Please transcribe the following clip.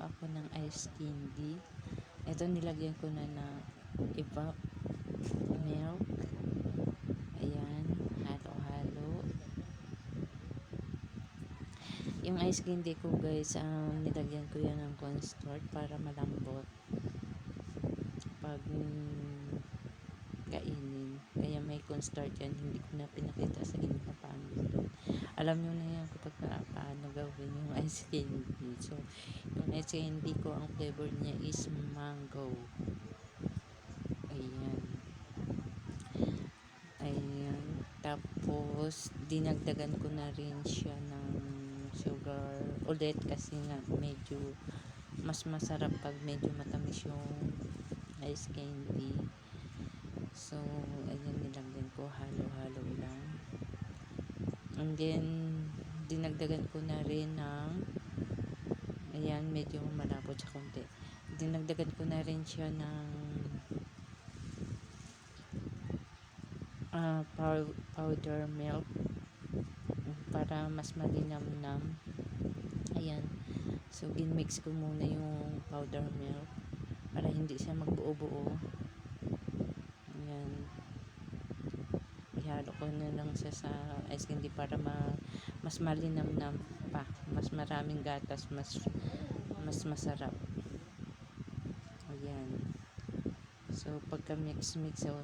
gagawa ako ng ice candy. Ito nilagyan ko na ng evap milk. Ayan, halo-halo. Yung ice candy ko guys, nilagyan ko yan ng cornstarch para malambot pag kainin. Kaya may cornstarch yan, hindi ko na pinakita sa inyo kung paano gawin. Alam nyo na yan kapag paano gawin yung ice candy. So, yung ice candy ko, ang flavor niya is mango. Ayan. Ayan. Tapos, dinagdagan ko na rin siya ng sugar ulit kasi nga medyo mas masarap pag medyo matamis yung ice candy. So, ayan, nilagyan ko, halo-halo lang. And then, dinagdagan ko na rin ng, ayan, medyo malapot siya konti. Dinagdagan ko na rin siya ng powder milk para mas malinamnam. Ayan. So, ginmix ko muna yung powder milk para hindi siya magbuo-buo. Ayan. Ihalo ko na lang siya sa ice candy para mas malinamnam pa. Mas maraming gatas, mas masarap. Ayan. So, pagka mix-mix,